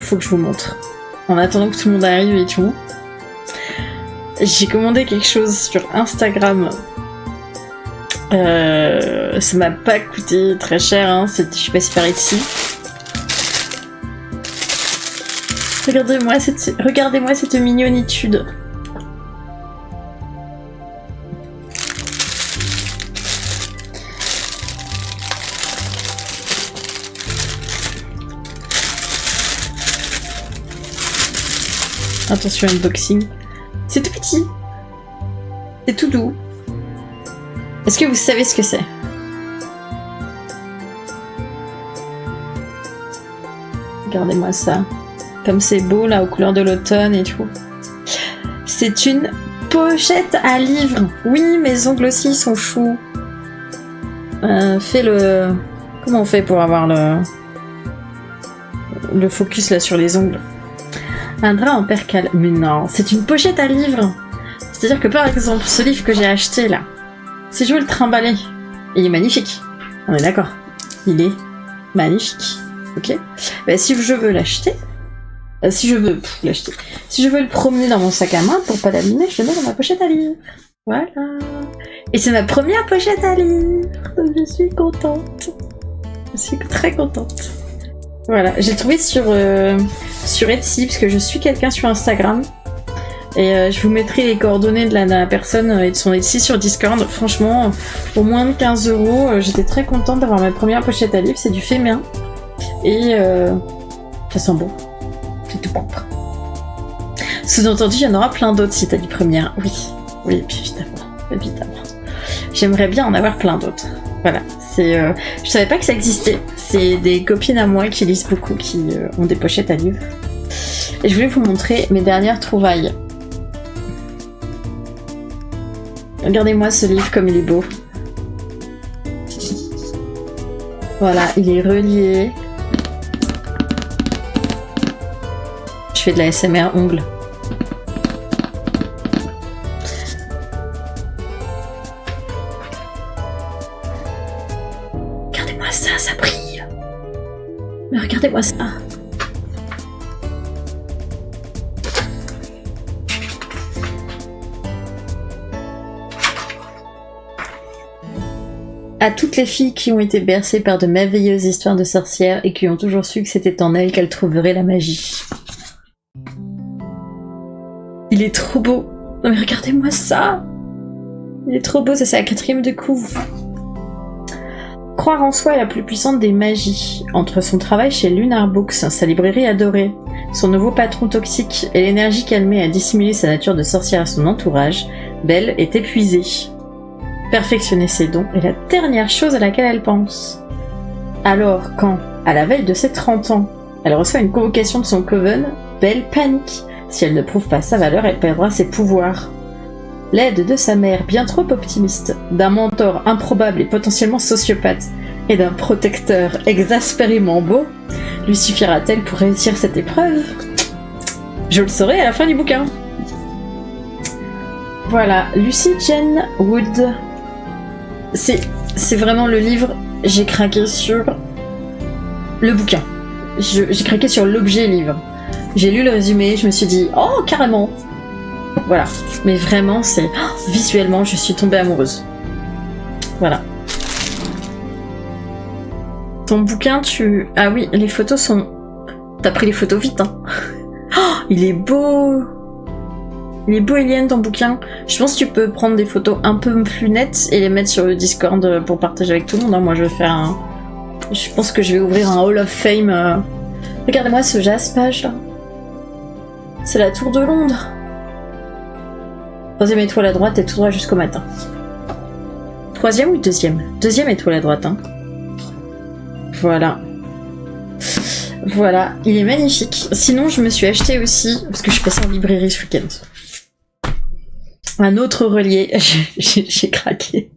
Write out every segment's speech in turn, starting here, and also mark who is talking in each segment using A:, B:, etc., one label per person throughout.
A: faut que je vous montre. En attendant que tout le monde arrive et tout. J'ai commandé quelque chose sur Instagram. Ça m'a pas coûté très cher, hein. Je suis passée par ici. Regardez-moi cette mignonitude. Attention, unboxing. C'est tout petit. C'est tout doux. Est-ce que vous savez ce que c'est? Regardez-moi ça. Comme c'est beau là, aux couleurs de l'automne et tout. C'est une pochette à livres. Oui, mes ongles aussi sont choux. Comment on fait pour avoir le focus là sur les ongles? Un drap en percale. Mais non, c'est une pochette à livres. C'est-à-dire que par exemple, ce livre que j'ai acheté là, si je veux le trimballer, il est magnifique. On est d'accord. Il est magnifique. Ok. Bah, si je veux l'acheter, si je veux le promener dans mon sac à main pour pas l'abîmer, je le mets dans ma pochette à livres. Voilà. Et c'est ma première pochette à livres. Donc je suis contente. Je suis très contente. Voilà, j'ai trouvé sur Etsy, parce que je suis quelqu'un sur Instagram. Et je vous mettrai les coordonnées de la personne et de son Etsy sur Discord. Franchement, au moins de 15 €, j'étais très contente d'avoir ma première pochette à livres. C'est du fait main. Et ça sent bon. C'est tout propre. Sous-entendu, il y en aura plein d'autres si t'as dit première. Oui, oui, puis évidemment. J'aimerais bien en avoir plein d'autres. Voilà, je savais pas que ça existait. C'est des copines à moi qui lisent beaucoup, qui ont des pochettes à livres. Et je voulais vous montrer mes dernières trouvailles. Regardez-moi ce livre comme il est beau. Voilà, il est relié. Je fais de la ASMR ongles. Regardez-moi ça, ça brille. Mais regardez-moi ça. À toutes les filles qui ont été bercées par de merveilleuses histoires de sorcières et qui ont toujours su que c'était en elles qu'elles trouveraient la magie. Il est trop beau. Non mais regardez-moi ça. Il est trop beau, ça c'est la 4e de couve. Croire en soi est la plus puissante des magies. Entre son travail chez Lunar Books, sa librairie adorée, son nouveau patron toxique et l'énergie qu'elle met à dissimuler sa nature de sorcière à son entourage, Belle est épuisée. Perfectionner ses dons est la dernière chose à laquelle elle pense. Alors quand, à la veille de ses 30 ans, elle reçoit une convocation de son coven, Belle panique. Si elle ne prouve pas sa valeur, elle perdra ses pouvoirs. L'aide de sa mère, bien trop optimiste, d'un mentor improbable et potentiellement sociopathe, et d'un protecteur exaspérément beau, lui suffira-t-elle pour réussir cette épreuve? Je le saurai à la fin du bouquin. Voilà, Lucy Jane Wood. C'est vraiment le livre, j'ai craqué sur le bouquin. J'ai craqué sur l'objet livre. J'ai lu le résumé, je me suis dit, oh, carrément. Voilà. Mais vraiment, visuellement, je suis tombée amoureuse. Voilà. Ton bouquin, ah oui, les photos sont... T'as pris les photos vite, hein. Oh, il est beau. Il est beau, Eliane, ton bouquin. Je pense que tu peux prendre des photos un peu plus nettes et les mettre sur le Discord pour partager avec tout le monde. Hein. Moi, je vais faire Je pense que je vais ouvrir un Hall of Fame. Regardez-moi ce jaspage, là. C'est la Tour de Londres. 3e étoile à droite et tout droit jusqu'au matin. 3e ou 2e? 2e étoile à droite, hein. Voilà. Voilà, il est magnifique. Sinon, je me suis acheté aussi, parce que je suis passée en librairie ce week-end, un autre relié. J'ai craqué.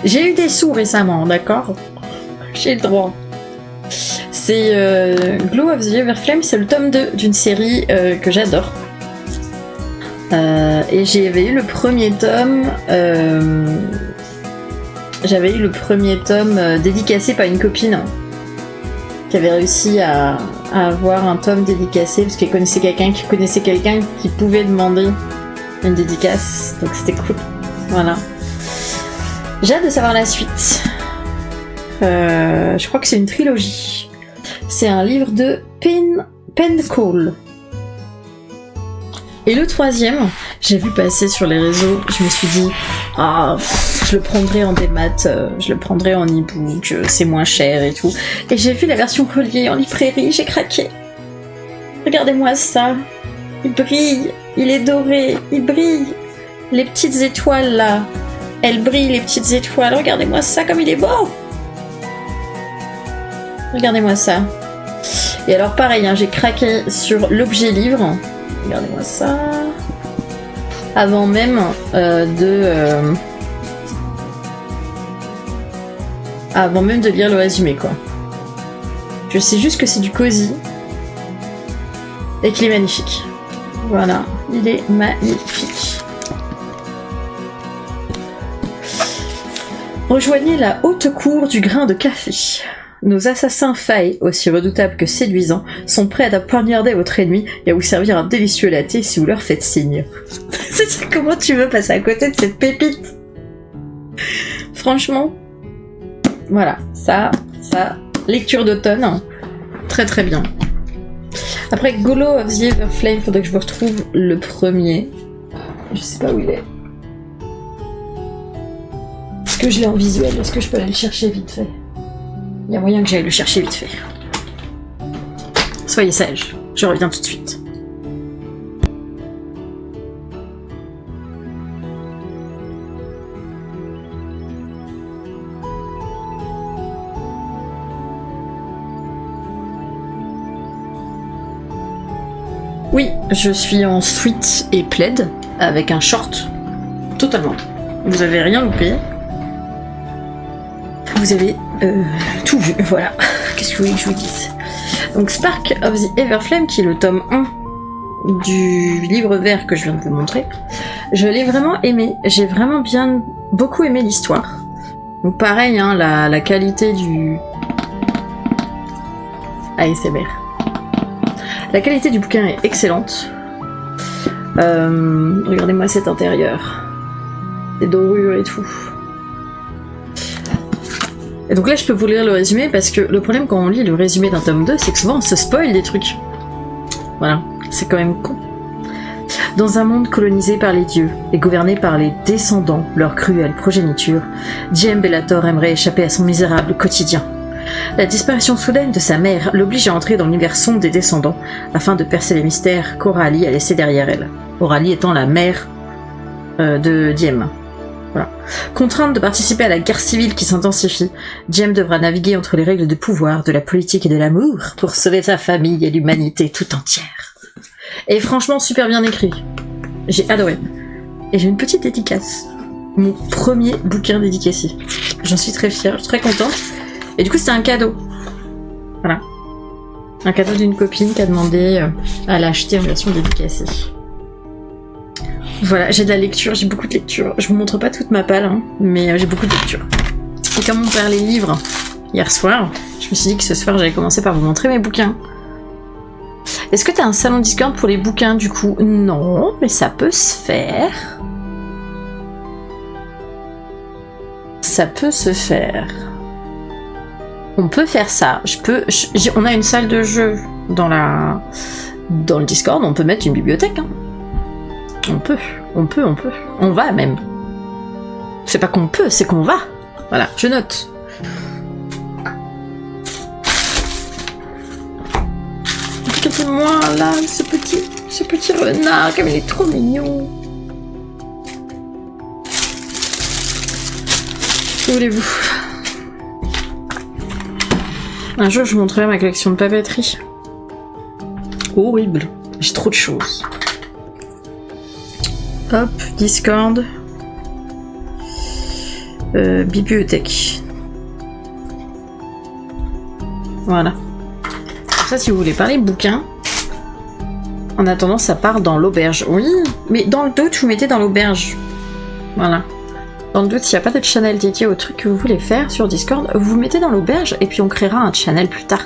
A: J'ai eu des sous récemment, d'accord? J'ai le droit. C'est Glow of the Everflame, c'est le tome 2 d'une série que j'adore. Et j'avais eu le premier tome. J'avais eu le premier tome dédicacé par une copine qui avait réussi à à avoir un tome dédicacé parce qu'elle connaissait quelqu'un qui pouvait demander une dédicace, donc c'était cool. Voilà. J'ai hâte de savoir la suite. Je crois que c'est une trilogie. C'est un livre de Penn Et le troisième, j'ai vu passer sur les réseaux, je me suis dit, je le prendrai en démat, je le prendrai en e-book, c'est moins cher et tout. Et j'ai vu la version reliée en librairie, j'ai craqué. Regardez-moi ça, il brille, il est doré, il brille. Les petites étoiles là, elles brillent les petites étoiles, regardez-moi ça comme il est beau. Regardez-moi ça. Et alors pareil, j'ai craqué sur l'objet livre. Regardez-moi ça. Avant même avant même de lire le résumé, quoi. Je sais juste que c'est du cosy. Et qu'il est magnifique. Voilà, il est magnifique. Rejoignez la haute cour du grain de café. Nos assassins failles, aussi redoutables que séduisants, sont prêts à poignarder votre ennemi et à vous servir un délicieux latte si vous leur faites signe. Comment tu veux passer à côté de cette pépite? Franchement, voilà, ça, lecture d'automne, très très bien. Après Golo of the Everflame, faudrait que je vous retrouve le premier. Je sais pas où il est. Est-ce que je l'ai en visuel? Est-ce que je peux aller le chercher vite fait? Il y a moyen que j'aille le chercher vite fait. Soyez sage, je reviens tout de suite. Oui, je suis en sweat et plaid avec un short. Totalement. Vous avez rien loupé. Vous avez tout vu, voilà. Qu'est-ce que vous voulez que je vous dise? Donc Spark of the Everflame, qui est le tome 1 du livre vert que je viens de vous montrer, je l'ai vraiment aimé. J'ai vraiment beaucoup aimé l'histoire. Donc pareil, la qualité du... ASMR. La qualité du bouquin est excellente. Regardez-moi cet intérieur. Les dorures et tout. Et donc là je peux vous lire le résumé parce que le problème quand on lit le résumé d'un tome 2, c'est que souvent on se spoil des trucs. Voilà, c'est quand même con. Dans un monde colonisé par les dieux et gouverné par les descendants, leur cruelle progéniture, J.M. Bellator aimerait échapper à son misérable quotidien. La disparition soudaine de sa mère l'oblige à entrer dans l'univers sombre des descendants afin de percer les mystères qu'Aurélie a laissés derrière elle. Aurélie étant la mère de Diem. Voilà. Contrainte de participer à la guerre civile qui s'intensifie, Diem devra naviguer entre les règles de pouvoir, de la politique et de l'amour pour sauver sa famille et l'humanité tout entière. Et franchement, super bien écrit. J'ai adoré. Et j'ai une petite dédicace. Mon premier bouquin dédicacé. J'en suis très fière, je suis très contente. Et du coup, c'était un cadeau. Voilà. Un cadeau d'une copine qui a demandé à l'acheter en version dédicacée. Voilà, j'ai de la lecture, j'ai beaucoup de lecture. Je vous montre pas toute ma palle, mais j'ai beaucoup de lecture. Et comme on perd les livres hier soir, je me suis dit que ce soir, j'allais commencer par vous montrer mes bouquins. Est-ce que t'as un salon Discord pour les bouquins, du coup? Non, mais ça peut se faire. Ça peut se faire. On peut faire ça. On a une salle de jeu dans le Discord, on peut mettre une bibliothèque. On peut. On va même. C'est pas qu'on peut, c'est qu'on va. Voilà, je note. Regardez-moi là, ce petit renard, comme il est trop mignon. Que voulez-vous? Un jour, je vous montrerai ma collection de papeterie. Horrible. J'ai trop de choses. Hop, Discord. Bibliothèque. Voilà. Ça, si vous voulez parler bouquin. En attendant, ça part dans l'auberge. Oui, mais dans le doute, vous mettez dans l'auberge. Voilà. Dans le doute, s'il n'y a pas de channel dédié au truc que vous voulez faire sur Discord, vous mettez dans l'auberge et puis on créera un channel plus tard.